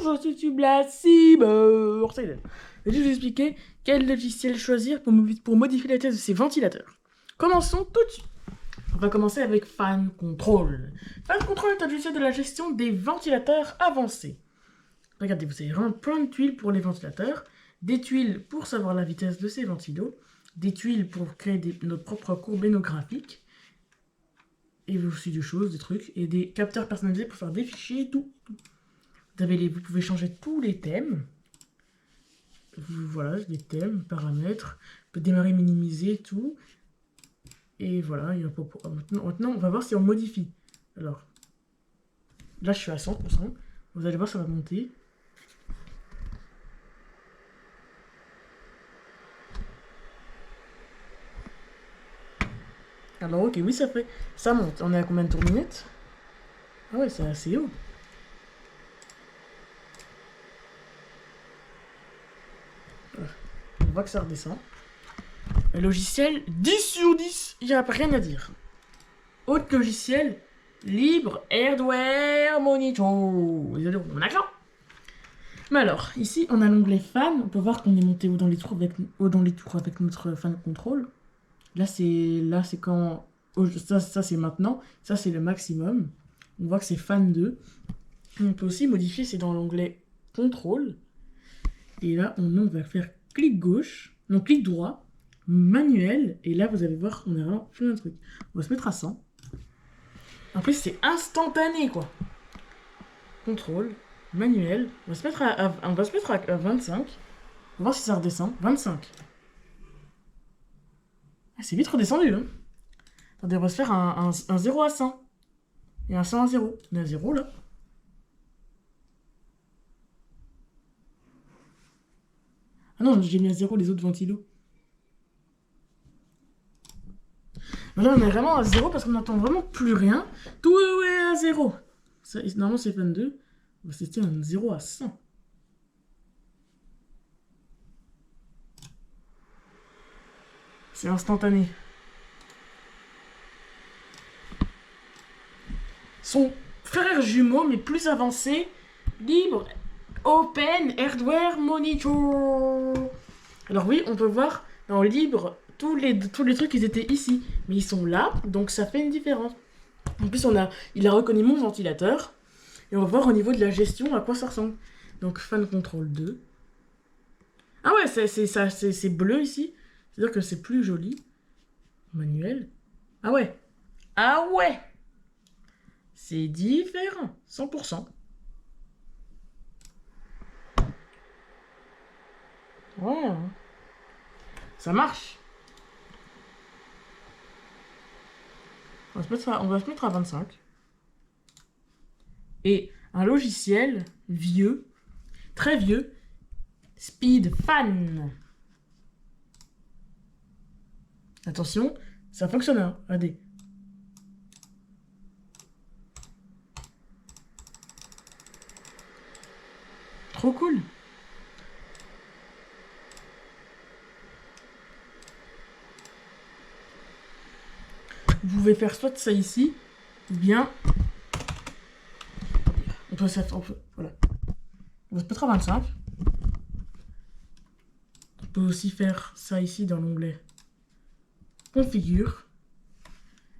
je suis la cyber. Je vais juste vous expliquer quel logiciel choisir pour modifier la taille de ces ventilateurs. Commençons tout de suite. On va commencer avec Fan Control. Fan Control est un logiciel de la gestion des ventilateurs avancés. Regardez, vous avez vraiment plein de tuiles pour les ventilateurs, des tuiles pour savoir la vitesse de ces ventilos, des tuiles pour créer notre propre courbe graphique, et aussi des choses, des trucs, et des capteurs personnalisés pour faire des fichiers et tout. Vous pouvez changer tous les thèmes. Voilà, les thèmes, paramètres, on peut démarrer, minimiser, tout. Et voilà, maintenant on va voir si on modifie. Alors, là je suis à 100%, vous allez voir ça va monter. Alors ok, oui ça monte. On est à combien de tourninettes? Ah ouais, c'est assez haut. On voit que ça redescend. Le logiciel 10 sur 10, il n'y a rien à dire. Autre logiciel, libre Hardware Monitor. On a clair. Mais alors, ici on a l'onglet fan, on peut voir qu'on est monté haut dans les tours avec notre fan control. Là c'est quand ça c'est maintenant, ça c'est le maximum. On voit que c'est fan 2. On peut aussi modifier, c'est dans l'onglet contrôle. Et là on va faire clic gauche, non clic droit, manuel, et là vous allez voir on a vraiment plein de trucs. On va se mettre à 100. En plus c'est instantané quoi. Contrôle, manuel, on va se mettre à 25. On va voir si ça redescend. 25. Ah, c'est vite redescendu hein. Attendez, on va se faire un 0 à 100. Et un 100 à 0. On est à 0 là. Ah non, j'ai mis à 0 les autres ventilos. Là, on est vraiment à 0 parce qu'on n'entend vraiment plus rien. Tout est à 0. Normalement, c'est 22. On va tester un 0 à 100. C'est instantané. Son frère jumeau, mais plus avancé, libre, Open Hardware Monitor. Alors oui, on peut voir dans libre tous les trucs ils étaient ici, mais ils sont là, donc ça fait une différence. En plus, il a reconnu mon ventilateur, et on va voir au niveau de la gestion à quoi ça ressemble. Donc Fan Control 2. Ah ouais, c'est bleu ici, c'est-à-dire que c'est plus joli. Manuel. Ah ouais. Ah ouais. C'est différent, 100%. Ouais. Ça marche. On va se mettre à 25. Et un logiciel vieux, très vieux, Speed Fan. Attention, ça fonctionne, hein. Regardez. Trop cool. Vous pouvez faire soit ça ici, ou bien... Voilà. On va se mettre à 25. On peut aussi faire ça ici dans l'onglet Configure.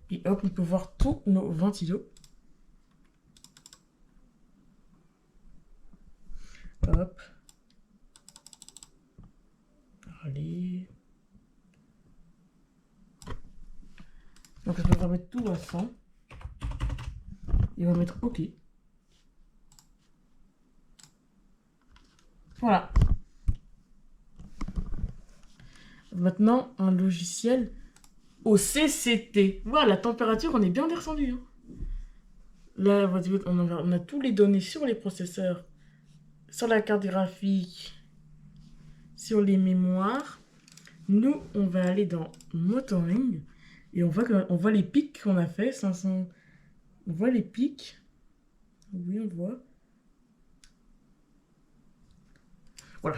Et hop, on peut voir tous nos ventilos. Hop. Allez. Donc on va mettre tout à 100. Et on va mettre OK. Voilà. Maintenant, un logiciel au CCT. Voilà, la température, on est bien descendu. Hein. Là, on a tous les données sur les processeurs, sur la carte graphique, sur les mémoires. Nous, on va aller dans Motoring et on voit les pics qu'on a fait. 500. On voit les pics. Oui, on voit. Voilà.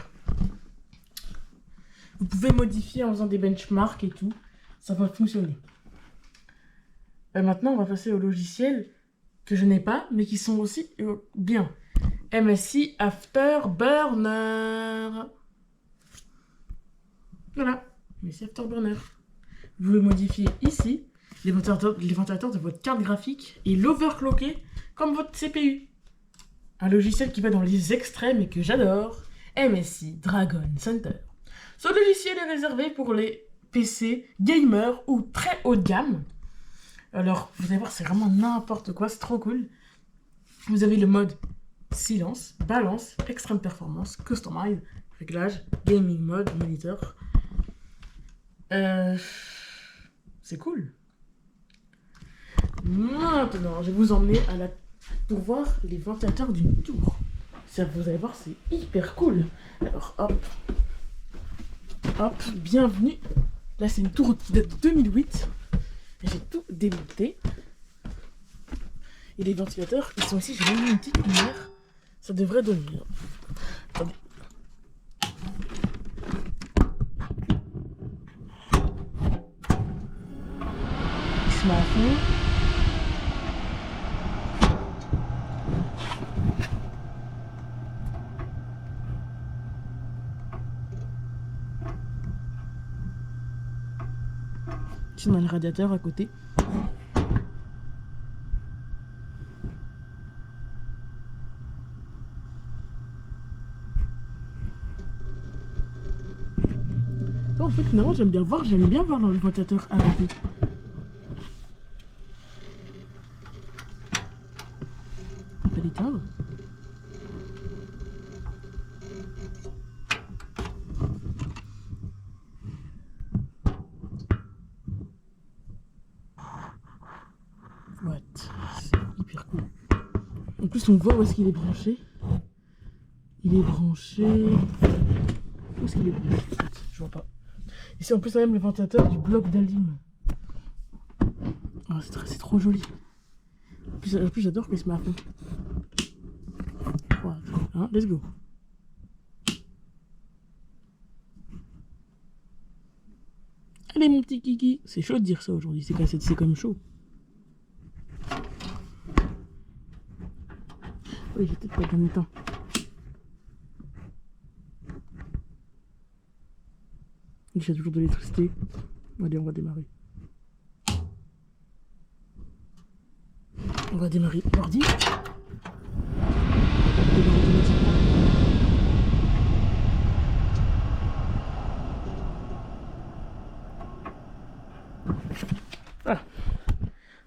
Vous pouvez modifier en faisant des benchmarks et tout. Ça va fonctionner. Maintenant, on va passer aux logiciels que je n'ai pas, mais qui sont aussi bien. MSI Afterburner. Voilà, MSI Afterburner. Vous pouvez modifier ici les ventilateurs de votre carte graphique et l'overclocker comme votre CPU. Un logiciel qui va dans les extrêmes et que j'adore, MSI Dragon Center. Ce logiciel est réservé pour les PC gamers ou très haut de gamme. Alors, vous allez voir, c'est vraiment n'importe quoi, c'est trop cool. Vous avez le mode silence, balance, extrême performance, customize, réglage, gaming mode, moniteur. C'est cool. Maintenant, je vais vous emmener pour voir les ventilateurs d'une tour. Ça, vous allez voir, c'est hyper cool. Alors, hop. Hop, bienvenue. Là, c'est une tour qui date de 2008. J'ai tout démonté. Et les ventilateurs, ils sont ici. J'ai mis une petite lumière. Ça devrait donner. Attendez. Ils se mettent à fond. On a le radiateur à côté. En fait, finalement, j'aime bien voir dans le ventilateur à côté. On peut l'éteindre. What? C'est hyper cool. En plus, on voit où est-ce qu'il est branché. Il est branché. Où est-ce qu'il est branché? Je vois pas. Ici, en plus, on a même le ventilateur du bloc d'Alim. Oh, c'est trop joli. En plus, j'adore qu'il se met à fond. 3, 2, 1, let's go. Allez, mon petit kiki. C'est chaud de dire ça aujourd'hui. C'est quand même chaud. Oui, j'ai peut-être pas gagné de temps. J'ai toujours de l'électricité. Allez, on va démarrer. On va démarrer l'ordi. Voilà.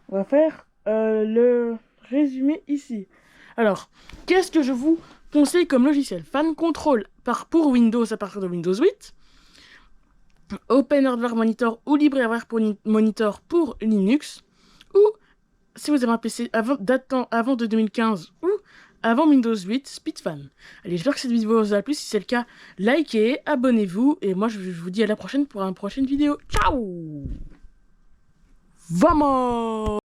On va faire le résumé ici. Alors, qu'est-ce que je vous conseille comme logiciel? Fan Control pour Windows à partir de Windows 8. Open Hardware Monitor ou LibreWare Monitor pour Linux. Ou, si vous avez un PC datant avant de 2015 ou avant Windows 8, SpeedFan. Allez, j'espère que cette vidéo vous a plu. Si c'est le cas, likez, abonnez-vous. Et moi, je vous dis à la prochaine pour une prochaine vidéo. Ciao! Vamos!